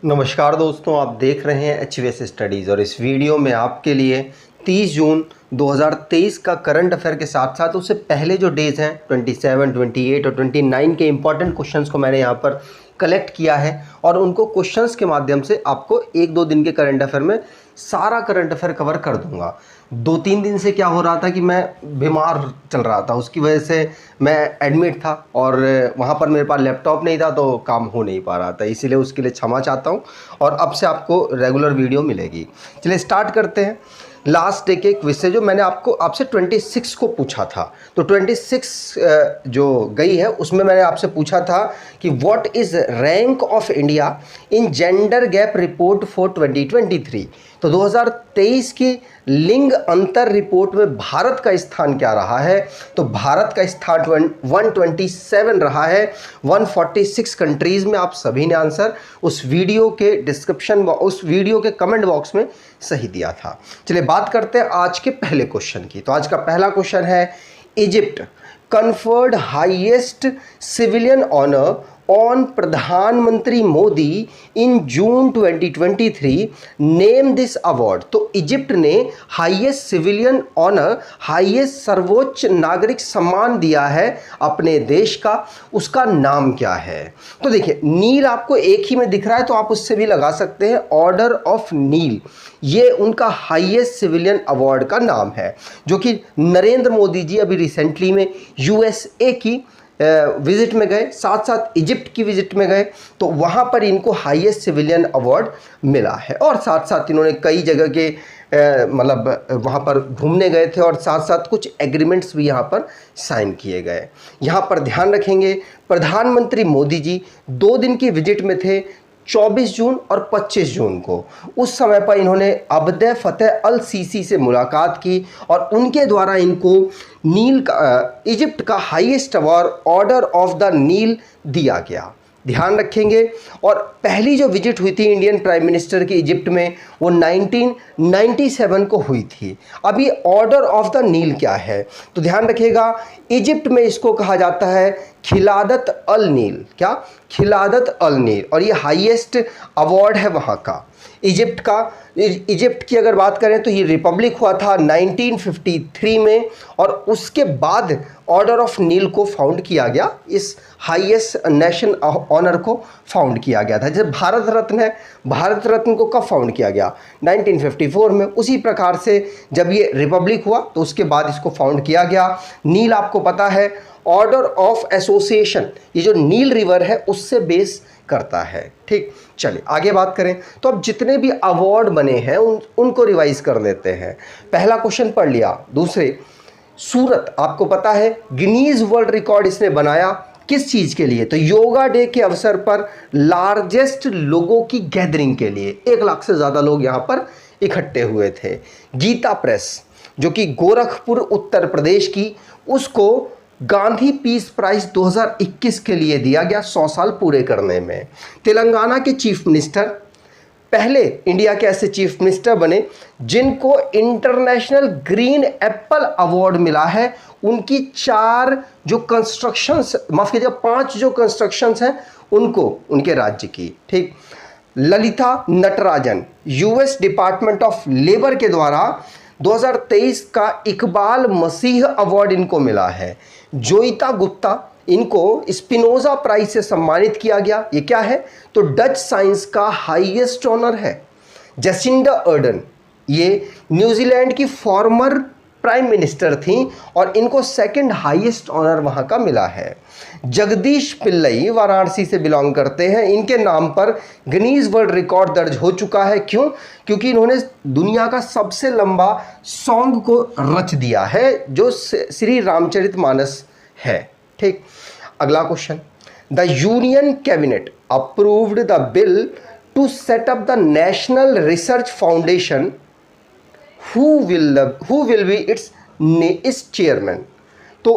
नमस्कार दोस्तों, आप देख रहे हैं HVS स्टडीज़ और इस वीडियो में आपके लिए 30 जून 2023 का करंट अफेयर के साथ साथ उससे पहले जो डेज़ हैं 27, 28 और 29 के इंपॉर्टेंट क्वेश्चंस को मैंने यहाँ पर कलेक्ट किया है और उनको क्वेश्चंस के माध्यम से आपको 1-2 दिन के करंट अफेयर में सारा करंट अफेयर कवर कर दूंगा। 2-3 दिन से क्या हो रहा था कि मैं बीमार चल रहा था, उसकी वजह से मैं एडमिट था और वहाँ पर मेरे पास लैपटॉप नहीं था तो काम हो नहीं पा रहा था, इसीलिए उसके लिए क्षमा चाहता हूँ और अब से आपको रेगुलर वीडियो मिलेगी। चलिए स्टार्ट करते हैं। लास्ट डे के क्विज से जो मैंने आपसे 26 को पूछा था, तो 26 जो गई है उसमें मैंने आपसे पूछा था कि what is rank of India in gender gap report for 2023। तो 2023 की लिंग अंतर रिपोर्ट में भारत का स्थान क्या रहा है? तो भारत का स्थान 127 रहा है 146 कंट्रीज़ में। आप सभी ने आंसर उस वीडियो के डिस्क्रिप्शन, उस वीडियो के कमेंट बॉक्स में सही दिया था। चलिए बात करते हैं आज के पहले क्वेश्चन की। तो आज का पहला क्वेश्चन है, Egypt conferred highest civilian honor on प्रधानमंत्री मोदी इन जून 2023, नेम दिस अवार्ड। तो इजिप्ट ने हाईएस्ट सिविलियन ऑनर, हाईएस्ट सर्वोच्च नागरिक सम्मान दिया है अपने देश का, उसका नाम क्या है? तो देखिए, नील आपको एक ही में दिख रहा है तो आप उससे भी लगा सकते हैं, ऑर्डर ऑफ नील, ये उनका हाईएस्ट सिविलियन अवार्ड का नाम है, जो कि नरेंद्र मोदी जी अभी रिसेंटली में यूएसए की विजिट में गए, साथ साथ इजिप्ट की विजिट में गए, तो वहाँ पर इनको हाईएस्ट सिविलियन अवार्ड मिला है। और साथ साथ इन्होंने कई जगह के मतलब वहाँ पर घूमने गए थे और साथ साथ कुछ एग्रीमेंट्स भी यहाँ पर साइन किए गए। यहाँ पर ध्यान रखेंगे, प्रधानमंत्री मोदी जी 2 दिन की विजिट में थे, 24 जून और 25 जून को। उस समय पर इन्होंने अब्दे फतेह अल सीसी से मुलाकात की और उनके द्वारा इनको नील का, इजिप्ट का highest award order of the Nile दिया गया। ध्यान रखेंगे। और पहली जो विजिट हुई थी इंडियन प्राइम मिनिस्टर की इजिप्ट में, वो 1997 को हुई थी। अभी ऑर्डर ऑफ द नील क्या है? तो ध्यान रखिएगा, इजिप्ट में इसको कहा जाता है खिलादत अल नील। क्या? खिलादत अल नील। और ये हाईएस्ट अवार्ड है वहाँ का, इजिप्ट का। इजिप्ट की अगर बात करें तो ये रिपब्लिक हुआ था 1953 में और उसके बाद ऑर्डर ऑफ नील को फाउंड किया गया, इस हाईएस्ट नेशन ऑनर को फाउंड किया गया था। जैसे भारत रत्न है, भारत रत्न को कब फाउंड किया गया? 1954 में। उसी प्रकार से जब ये रिपब्लिक हुआ तो उसके बाद इसको फाउंड किया गया। नील आपको पता है ऑर्डर ऑफ एसोसिएशन, ये जो नील रिवर है उससे बेस करता है। ठीक, चलिए आगे बात करें। तो अब जितने भी अवार्ड बने हैं उनको रिवाइज कर लेते हैं। पहला क्वेश्चन पढ़ लिया। दूसरे, सूरत आपको पता है गिनीज वर्ल्ड रिकॉर्ड इसने बनाया, किस चीज़ के लिए? तो योगा डे के अवसर पर लार्जेस्ट लोगों की गैदरिंग के लिए 1 लाख से ज़्यादा लोग यहाँ पर इकट्ठे हुए थे। गीता प्रेस जो कि गोरखपुर उत्तर प्रदेश की, उसको गांधी पीस प्राइज 2021 के लिए दिया गया 100 साल पूरे करने में। तेलंगाना के चीफ मिनिस्टर पहले इंडिया के ऐसे चीफ मिनिस्टर बने जिनको इंटरनेशनल ग्रीन एप्पल अवार्ड मिला है। उनकी 4 जो कंस्ट्रक्शंस, माफ कीजिएगा 5 जो कंस्ट्रक्शंस हैं उनको, उनके राज्य की। ठीक, Lalita Natarajan US department of labour के द्वारा 2023 का इकबाल मसीह अवार्ड इनको मिला है। जोइता गुप्ता, इनको स्पिनोजा प्राइज से सम्मानित किया गया। ये क्या है? तो डच साइंस का हाईएस्ट ऑनर है। जसिंडा अर्डन, ये न्यूजीलैंड की फॉर्मर प्राइम मिनिस्टर थी और इनको सेकंड हाईएस्ट ऑनर वहाँ का मिला है। जगदीश पिल्लई वाराणसी से बिलोंग करते हैं, इनके नाम पर गिनीज वर्ल्ड रिकॉर्ड दर्ज हो चुका है। क्यों? क्योंकि इन्होंने दुनिया का सबसे लंबा सॉन्ग को रच दिया है जो श्री रामचरितमानस है। ठीक, अगला question, the union cabinet approved the bill to set up the national research foundation, who will be its chairman. तो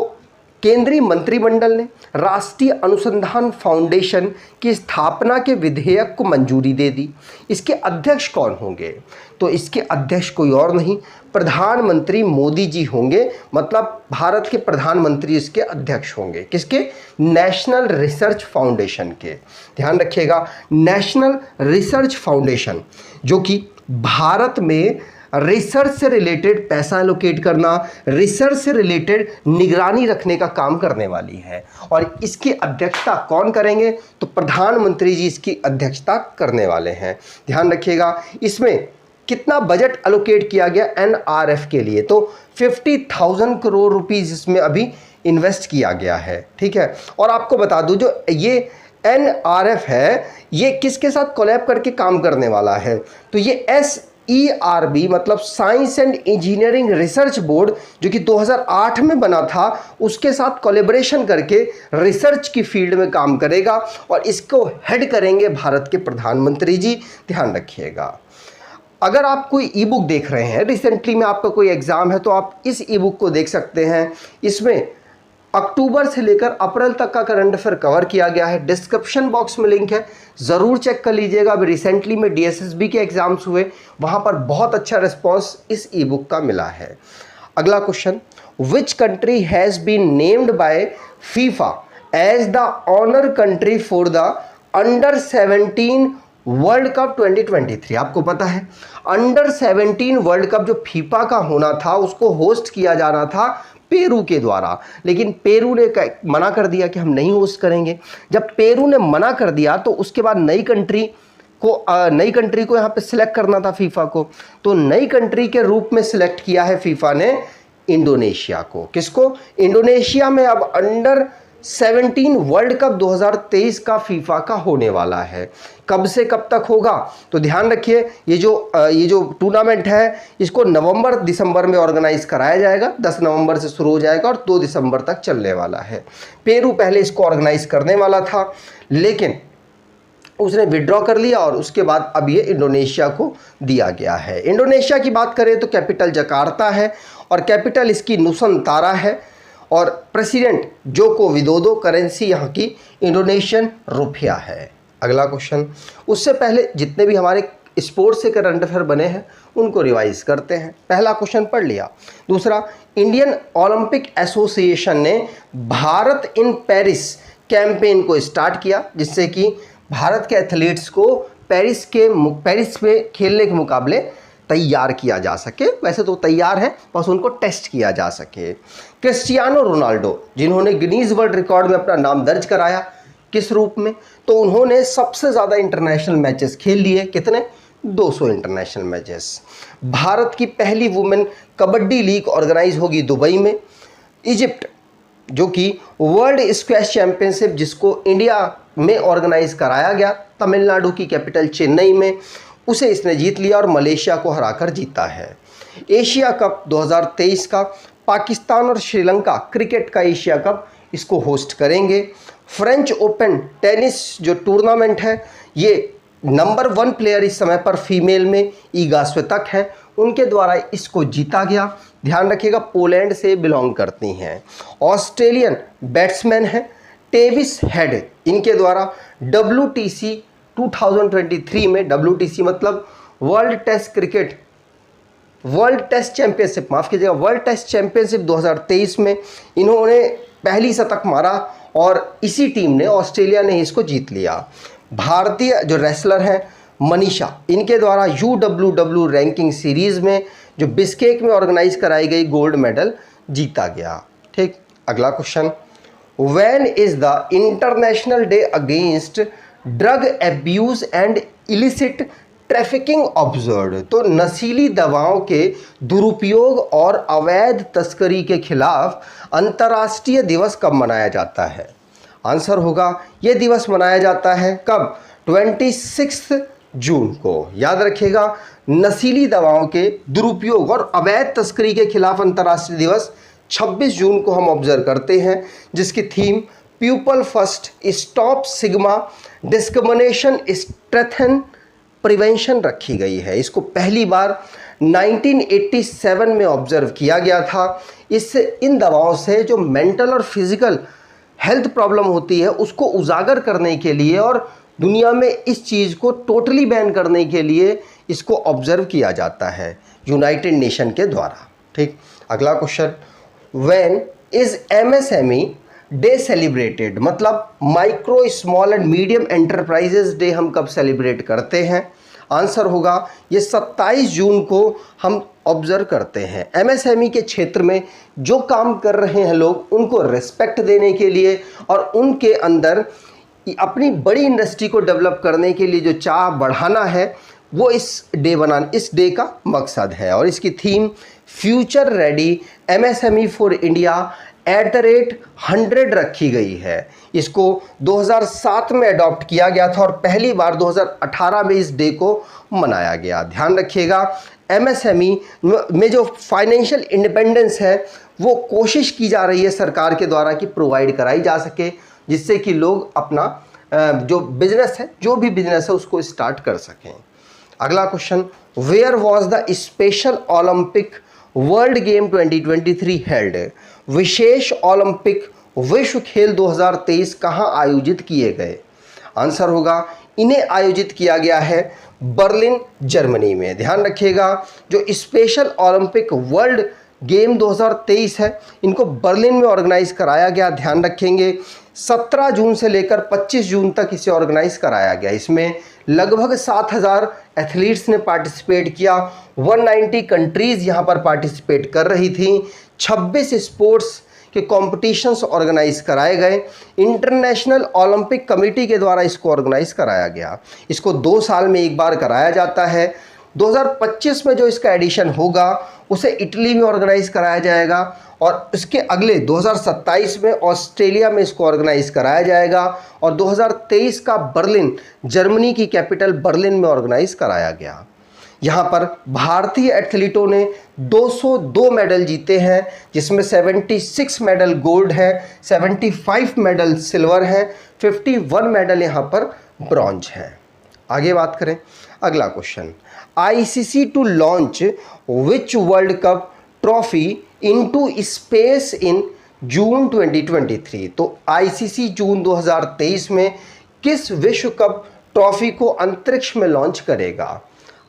केंद्रीय मंत्रिमंडल ने राष्ट्रीय अनुसंधान फाउंडेशन की स्थापना के विधेयक को मंजूरी दे दी। इसके अध्यक्ष कौन होंगे? तो इसके अध्यक्ष कोई और नहीं, प्रधानमंत्री मोदी जी होंगे, मतलब भारत के प्रधानमंत्री इसके अध्यक्ष होंगे। किसके? नेशनल रिसर्च फाउंडेशन के। ध्यान रखिएगा, नेशनल रिसर्च फाउंडेशन, जो कि भारत में रिसर्च से रिलेटेड पैसा एलोकेट करना, रिसर्च से रिलेटेड निगरानी रखने का काम करने वाली है। और इसकी अध्यक्षता कौन करेंगे? तो प्रधानमंत्री जी इसकी अध्यक्षता करने वाले हैं। ध्यान रखिएगा, इसमें कितना बजट एलोकेट किया गया एनआरएफ के लिए? तो 50,000 करोड़ रुपीस इसमें अभी इन्वेस्ट किया गया है। ठीक है, और आपको बता दूं, जो ये एनआरएफ है ये किसके साथ कोलैब करके काम करने वाला है? तो ये SERB मतलब science and engineering research board, जो कि 2008 में बना था, उसके साथ कोलैबोरेशन करके रिसर्च की फील्ड में काम करेगा और इसको हेड करेंगे भारत के प्रधानमंत्री जी। ध्यान रखिएगा, अगर आप कोई ई बुक देख रहे हैं, रिसेंटली में आपका कोई एग्जाम है, तो आप इस ई बुक को देख सकते हैं। इसमें अक्टूबर से लेकर अप्रैल तक का करंट अफेयर कवर किया गया है। डिस्क्रिप्शन बॉक्स में लिंक है, ज़रूर चेक कर लीजिएगा। अभी रिसेंटली में DSSB के एग्जाम्स हुए, वहाँ पर बहुत अच्छा रिस्पॉन्स इस ई बुक का मिला है। अगला question, which country has been named by FIFA as the honour country for the under 17 world cup 2023? आपको पता है अंडर 17 वर्ल्ड कप जो फीफा का होना था, उसको होस्ट किया जाना था पेरू के द्वारा, लेकिन पेरू ने मना कर दिया कि हम नहीं होस्ट करेंगे। जब पेरू ने मना कर दिया तो उसके बाद नई कंट्री को यहाँ पे सिलेक्ट करना था फीफा को, तो नई कंट्री के रूप में सिलेक्ट किया है फीफा ने इंडोनेशिया को। किसको? इंडोनेशिया में अब अंडर 17 वर्ल्ड कप 2023 का फीफा का होने वाला है। कब से कब तक होगा? तो ध्यान रखिए, ये जो टूर्नामेंट है, इसको नवंबर दिसंबर में ऑर्गेनाइज कराया जाएगा। 10 नवंबर से शुरू हो जाएगा और 2 दिसंबर तक चलने वाला है। पेरू पहले इसको ऑर्गेनाइज करने वाला था, लेकिन उसने विड्रॉ कर लिया और उसके बाद अब ये इंडोनेशिया को दिया गया है। इंडोनेशिया की बात करें तो कैपिटल जकार्ता है और कैपिटल इसकी नुसंतारा है और प्रेसिडेंट जोको विदोदो, करेंसी यहाँ की इंडोनेशियन रुपया है। अगला क्वेश्चन, उससे पहले जितने भी हमारे स्पोर्ट्स से करंट अफेयर बने हैं उनको रिवाइज करते हैं। पहला क्वेश्चन पढ़ लिया। दूसरा, इंडियन ओलंपिक एसोसिएशन ने भारत इन पेरिस कैंपेन को स्टार्ट किया, जिससे कि भारत के एथलीट्स को पेरिस में खेलने के मुकाबले तैयार किया जा सके। वैसे तो तैयार है, बस उनको टेस्ट किया जा सके। क्रिस्टियानो रोनाल्डो, जिन्होंने गिनीज वर्ल्ड रिकॉर्ड में अपना नाम दर्ज कराया, किस रूप में? तो उन्होंने सबसे ज़्यादा इंटरनेशनल मैचेस खेल लिए। कितने? 200 इंटरनेशनल मैचेस। भारत की पहली वुमेन कबड्डी लीग ऑर्गेनाइज होगी दुबई में। इजिप्ट, जो कि वर्ल्ड स्क्वैश चैंपियनशिप जिसको इंडिया में ऑर्गेनाइज कराया गया, तमिलनाडु की कैपिटल चेन्नई में, उसे इसने जीत लिया और मलेशिया को हराकर जीता है। एशिया कप 2023 का पाकिस्तान और श्रीलंका क्रिकेट का एशिया कप इसको होस्ट करेंगे। फ्रेंच ओपन टेनिस जो टूर्नामेंट है, ये नंबर 1 प्लेयर इस समय पर फीमेल में ईगा स्वितक है, उनके द्वारा इसको जीता गया। ध्यान रखिएगा, पोलैंड से बिलोंग करती हैं। ऑस्ट्रेलियन बैट्समैन हैं टेविस हेड, इनके द्वारा WTC 2023 में, WTC मतलब वर्ल्ड टेस्ट चैंपियनशिप, माफ़ कीजिएगा, वर्ल्ड टेस्ट चैंपियनशिप 2023 में इन्होंने पहली शतक मारा और इसी टीम ने, ऑस्ट्रेलिया ने इसको जीत लिया। भारतीय जो रेसलर हैं मनीषा, इनके द्वारा UWW रैंकिंग सीरीज़ में जो बिस्केक में ऑर्गेनाइज कराई गई गोल्ड मेडल जीता गया। ठीक, अगला question, when is the international day against drug abuse and illicit trafficking observed? तो नशीली दवाओं के दुरुपयोग और अवैध तस्करी के खिलाफ अंतर्राष्ट्रीय दिवस कब मनाया जाता है? आंसर होगा, ये दिवस मनाया जाता है कब? 26 जून को। याद रखिएगा, नशीली दवाओं के दुरुपयोग और अवैध तस्करी के खिलाफ अंतर्राष्ट्रीय दिवस 26 जून को हम ऑब्जर्व करते हैं, जिसकी theme people first, stop sigma, discrimination, strengthen prevention रखी गई है। इसको पहली बार 1987 में ऑब्जर्व किया गया था। इन दवाओं से जो मेंटल और फिजिकल हेल्थ प्रॉब्लम होती है उसको उजागर करने के लिए और दुनिया में इस चीज़ को टोटली बैन करने के लिए इसको ऑब्जर्व किया जाता है यूनाइटेड नेशन के द्वारा। ठीक, अगला question, when is MSME day celebrated, मतलब micro small and medium enterprises day हम कब सेलिब्रेट करते हैं? आंसर होगा ये 27 जून को हम ऑब्जर्व करते हैं। MSME के क्षेत्र में जो काम कर रहे हैं लोग उनको रिस्पेक्ट देने के लिए और उनके अंदर अपनी बड़ी इंडस्ट्री को डेवलप करने के लिए जो चाह बढ़ाना है वो इस डे का मकसद है। और इसकी theme future ready MSME for India @100 रखी गई है। इसको 2007 में अडॉप्ट किया गया था और पहली बार 2018 में इस डे को मनाया गया। ध्यान रखिएगा, MSME में जो फाइनेंशियल इंडिपेंडेंस है वो कोशिश की जा रही है सरकार के द्वारा कि प्रोवाइड कराई जा सके, जिससे कि लोग अपना जो बिजनेस है, जो भी बिजनेस है उसको स्टार्ट कर सकें। अगला question, where was the special olympic world game 2023 held, विशेष ओलंपिक विश्व खेल 2023 कहाँ आयोजित किए गए? आंसर होगा इन्हें आयोजित किया गया है बर्लिन जर्मनी में। ध्यान रखिएगा, जो स्पेशल ओलंपिक वर्ल्ड गेम 2023 है इनको बर्लिन में ऑर्गेनाइज कराया गया। ध्यान रखेंगे 17 जून से लेकर 25 जून तक इसे ऑर्गेनाइज कराया गया। इसमें लगभग 7000 एथलीट्स ने पार्टिसिपेट किया। 190 कंट्रीज़ यहाँ पर पार्टिसिपेट कर रही थी। 26 स्पोर्ट्स के कॉम्पिटिशन्स ऑर्गेनाइज कराए गए। इंटरनेशनल ओलंपिक कमेटी के द्वारा इसको ऑर्गेनाइज कराया गया। इसको 2 साल में एक बार कराया जाता है। 2025 में जो इसका एडिशन होगा उसे इटली में ऑर्गेनाइज कराया जाएगा और इसके अगले 2027 में ऑस्ट्रेलिया में इसको ऑर्गेनाइज कराया जाएगा और 2023 का बर्लिन, जर्मनी की कैपिटल बर्लिन में ऑर्गेनाइज कराया गया। यहाँ पर भारतीय एथलीटों ने 202 मेडल जीते हैं, जिसमें 76 मेडल गोल्ड है, 75 मेडल सिल्वर है, 51 मेडल यहाँ पर ब्रॉन्ज है। आगे बात करें, अगला question, ICC to launch which world cup trophy into space in June 2023। तो ICC जून 2023 में किस विश्व कप ट्रॉफी को अंतरिक्ष में लॉन्च करेगा?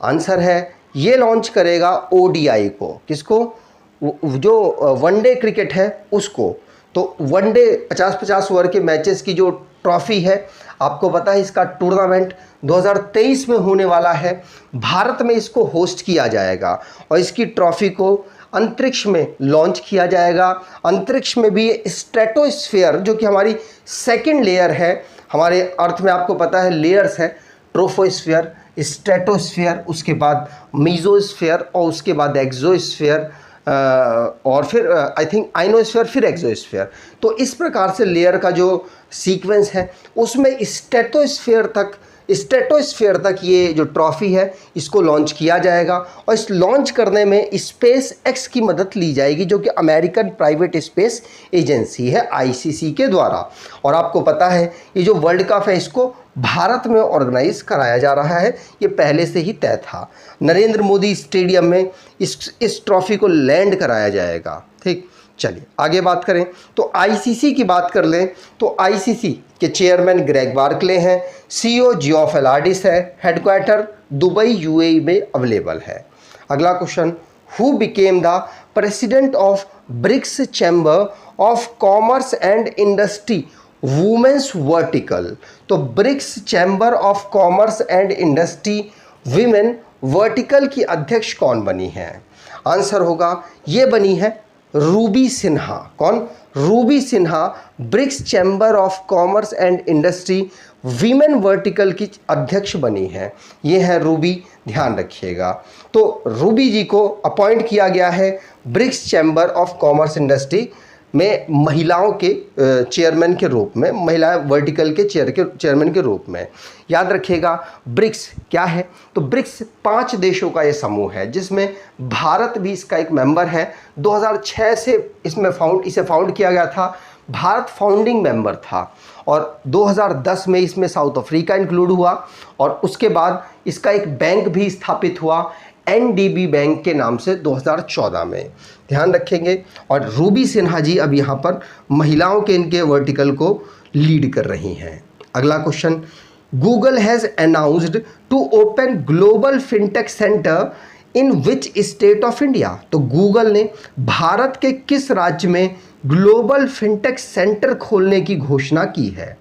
आंसर है ये लॉन्च करेगा ODI को। किसको? जो वनडे क्रिकेट है उसको। तो वनडे 50-50 ओवर के मैचेस की जो ट्रॉफी है, आपको पता है इसका टूर्नामेंट 2023 में होने वाला है। भारत में इसको होस्ट किया जाएगा और इसकी ट्रॉफी को अंतरिक्ष में लॉन्च किया जाएगा। अंतरिक्ष में भी स्ट्रेटोस्फीयर, जो कि हमारी सेकंड लेयर है, हमारे अर्थ में आपको पता है लेयर्स है, ट्रोपोस्फीयर, स्ट्रेटोस्फीयर, उसके बाद मीजोस्फीयर और उसके बाद एक्सोस्फीयर और फिर आई थिंक आइनोस्फीयर, फिर एक्सोस्फीयर। तो इस प्रकार से लेयर का जो सीक्वेंस है उसमें स्ट्रेटोस्फीयर तक ये जो ट्रॉफी है इसको लॉन्च किया जाएगा और इस लॉन्च करने में SpaceX की मदद ली जाएगी, जो कि अमेरिकन प्राइवेट स्पेस एजेंसी है ICC के द्वारा। और आपको पता है ये जो वर्ल्ड कप है इसको भारत में ऑर्गेनाइज कराया जा रहा है, ये पहले से ही तय था। नरेंद्र मोदी स्टेडियम में इस ट्रॉफी को लैंड कराया जाएगा। ठीक, चलिए आगे बात करें तो ICC की बात कर लें तो ICC के चेयरमैन ग्रेग बार्कले हैं, CEO जियोफ एलार्डिस है, हेडक्वार्टर दुबई UAE में अवेलेबल है। अगला question, who became the president of BRICS chamber of commerce and industry women's vertical? तो BRICS chamber of commerce and industry women vertical की अध्यक्ष कौन बनी है? आंसर होगा ये बनी है रूबी सिन्हा। कौन? Ruby Sinha BRICS chamber of commerce and industry women vertical की अध्यक्ष बनी है। ये है रूबी, ध्यान रखिएगा। तो रूबी जी को अपॉइंट किया गया है BRICS chamber of commerce industry में महिलाओं के चेयरमैन के रूप में, महिला वर्टिकल के चेयरमैन के रूप में। याद रखिएगा ब्रिक्स क्या है? तो ब्रिक्स 5 देशों का ये समूह है जिसमें भारत भी इसका एक मेंबर है। 2006 से इसे फाउंड किया गया था। भारत फाउंडिंग मेंबर था और 2010 में इसमें साउथ अफ्रीका इंक्लूड हुआ और उसके बाद इसका एक बैंक भी स्थापित हुआ, एनडीबी बैंक के नाम से 2014 में, ध्यान रखेंगे। और रूबी सिन्हा जी अब यहाँ पर महिलाओं के इनके वर्टिकल को लीड कर रही हैं। अगला question, Google has announced to open global fintech centre in which state of India. तो गूगल ने भारत के किस राज्य में ग्लोबल फिनटेक सेंटर खोलने की घोषणा की है?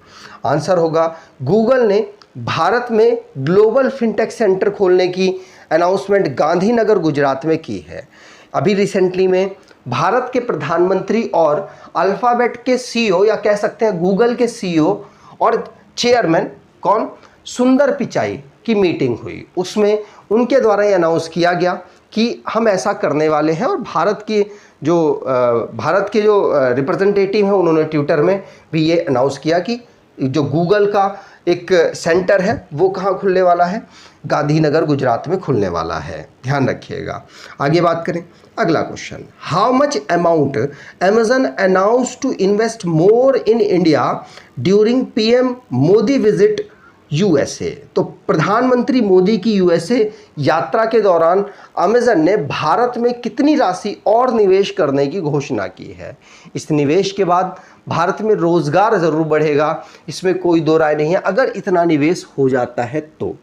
आंसर होगा, गूगल ने भारत में ग्लोबल फिनटेक सेंटर खोलने की अनाउंसमेंट गांधीनगर गुजरात में की है। अभी रिसेंटली में भारत के प्रधानमंत्री और अल्फ़ाबेट के सीईओ या कह सकते हैं गूगल के सीईओ और चेयरमैन कौन, सुंदर पिचाई की मीटिंग हुई। उसमें उनके द्वारा ये अनाउंस किया गया कि हम ऐसा करने वाले हैं। और भारत के जो रिप्रेजेंटेटिव हैं उन्होंने ट्विटर में भी ये अनाउंस किया कि जो गूगल का एक सेंटर है वो कहाँ खुलने वाला है, गांधीनगर गुजरात में खुलने वाला है, ध्यान रखिएगा। आगे बात करें, अगला question, how much amount Amazon announce to invest more in India during PM Modi visit USA. तो प्रधानमंत्री मोदी की यूएसए यात्रा के दौरान अमेजन ने भारत में कितनी राशि और निवेश करने की घोषणा की है? इस निवेश के बाद भारत में रोजगार जरूर बढ़ेगा, इसमें कोई दो राय नहीं है, अगर इतना निवेश हो जाता है तो।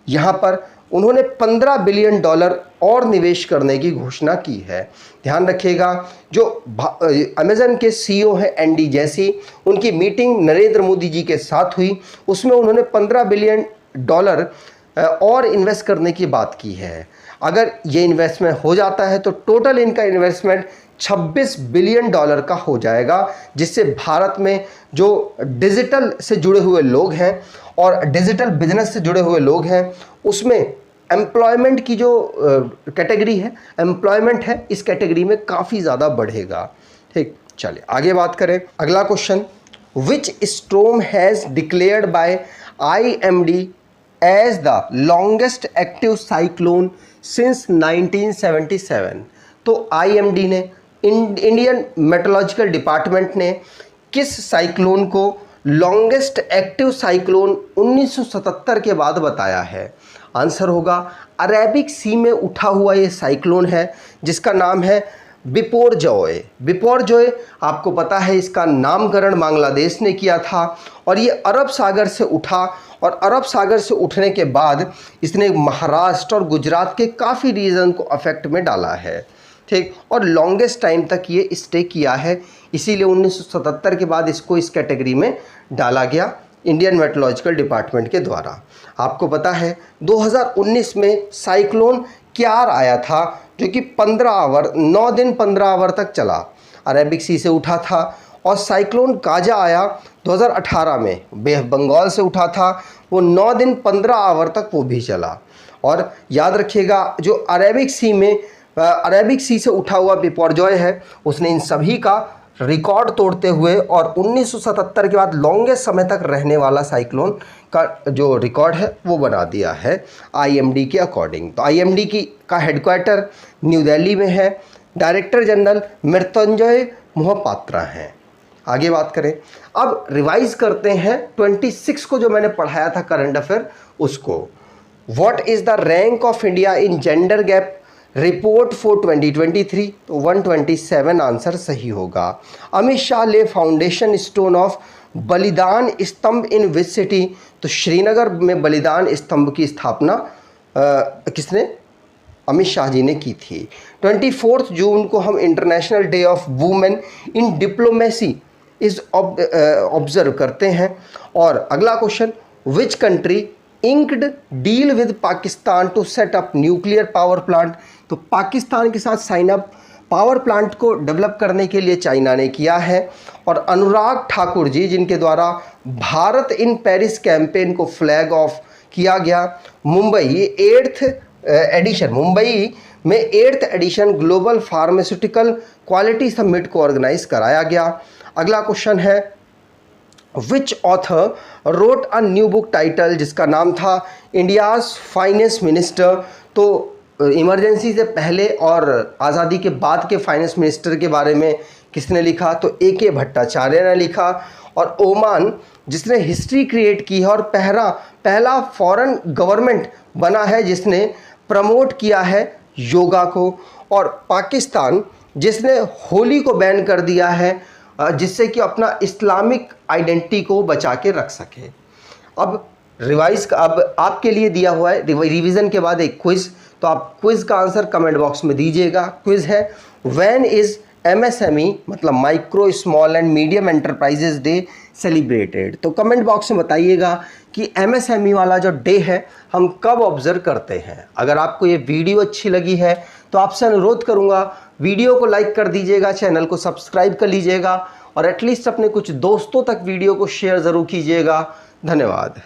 यहाँ पर उन्होंने $15 बिलियन और निवेश करने की घोषणा की है। ध्यान रखिएगा, जो अमेजन के सीईओ हैं एंडी जैसी, उनकी मीटिंग नरेंद्र मोदी जी के साथ हुई, उसमें उन्होंने $15 बिलियन और इन्वेस्ट करने की बात की है। अगर ये इन्वेस्टमेंट हो जाता है तो टोटल इनका इन्वेस्टमेंट $26 बिलियन का हो जाएगा, जिससे भारत में जो डिजिटल से जुड़े हुए लोग हैं और डिजिटल बिजनेस से जुड़े हुए लोग हैं उसमें एम्प्लॉयमेंट की जो कैटेगरी है, एम्प्लॉयमेंट है, इस कैटेगरी में काफ़ी ज़्यादा बढ़ेगा। ठीक, चलिए आगे बात करें। अगला question, which storm has declared by IMD as the longest active cyclone since 1977। तो IMD ने, इंडियन मेट्रोलॉजिकल डिपार्टमेंट ने किस साइक्लोन को लॉन्गेस्ट एक्टिव साइक्लोन 1977 के बाद बताया है? आंसर होगा, अरेबिक सी में उठा हुआ ये साइक्लोन है जिसका नाम है बिपोरजॉय। बिपोरजॉय आपको पता है इसका नामकरण बांग्लादेश ने किया था और ये अरब सागर से उठा और अरब सागर से उठने के बाद इसने महाराष्ट्र और गुजरात के काफ़ी रीजन को अफेक्ट में डाला है। ठीक, और लॉन्गेस्ट टाइम तक ये स्टे किया है, इसीलिए 1977 के बाद इसको इस कैटेगरी में डाला गया इंडियन मेट्रोलॉजिकल डिपार्टमेंट के द्वारा। आपको पता है 2019 में साइक्लोन क्यार आया था जो कि 9 दिन 15 आवर तक चला, अरेबिक सी से उठा था। और साइक्लोन काजा आया 2018 में, बंगाल से उठा था, वो 9 दिन 15 आवर तक वो भी चला। और याद रखिएगा, जो अरेबिक सी से उठा हुआ बिपोरजॉय है उसने इन सभी का रिकॉर्ड तोड़ते हुए और 1977 के बाद लॉन्गेस्ट समय तक रहने वाला साइक्लोन का जो रिकॉर्ड है वो बना दिया है IMD के अकॉर्डिंग। तो IMD का हेडक्वार्टर न्यू दिल्ली में है, डायरेक्टर जनरल मृत्युंजय मोहपात्रा हैं। आगे बात करें, अब रिवाइज करते हैं 26 को जो मैंने पढ़ाया था करंट अफेयर उसको। What is the rank of India in gender gap report for 2023? तो 127 आंसर सही होगा। अमित शाह ले फाउंडेशन स्टोन ऑफ बलिदान स्तंभ इन विच सिटी? तो श्रीनगर में बलिदान स्तंभ की स्थापना किसने? अमित शाह जी ने की थी। 24 जून को हम international day of women in diplomacy is observe करते हैं। और अगला question, which country inked deal with Pakistan to set up nuclear power plant? तो पाकिस्तान के साथ साइन अप पावर प्लांट को डेवलप करने के लिए चाइना ने किया है। और अनुराग ठाकुर जी जिनके द्वारा भारत इन पेरिस कैंपेन को फ्लैग ऑफ किया गया। मुंबई में 8th edition global pharmaceutical quality summit को ऑर्गेनाइज कराया गया। अगला क्वेश्चन है, which author wrote a new book title जिसका नाम था इंडियाज़ फाइनेंस मिनिस्टर? तो इमरजेंसी से पहले और आज़ादी के बाद के फाइनेंस मिनिस्टर के बारे में किसने लिखा? तो AK भट्टाचार्य ने लिखा। और ओमान जिसने हिस्ट्री क्रिएट की है और पहला फॉरेन गवर्नमेंट बना है जिसने प्रमोट किया है योगा को, और पाकिस्तान जिसने होली को बैन कर दिया है जिससे कि अपना इस्लामिक आइडेंटिटी को बचा के रख सके। अब अब आपके लिए दिया हुआ है रिवीजन के बाद एक क्विज़, तो आप क्विज़ का आंसर कमेंट बॉक्स में दीजिएगा। क्विज़ है, व्हेन इज़ MSME मतलब micro small and medium enterprises day celebrated. तो कमेंट बॉक्स में बताइएगा कि MSME वाला जो डे है हम कब ऑब्जर्व करते हैं। अगर आपको ये वीडियो अच्छी लगी है तो आपसे अनुरोध करूँगा वीडियो को लाइक कर दीजिएगा, चैनल को सब्सक्राइब कर लीजिएगा और एटलीस्ट अपने कुछ दोस्तों तक वीडियो को शेयर ज़रूर कीजिएगा। धन्यवाद।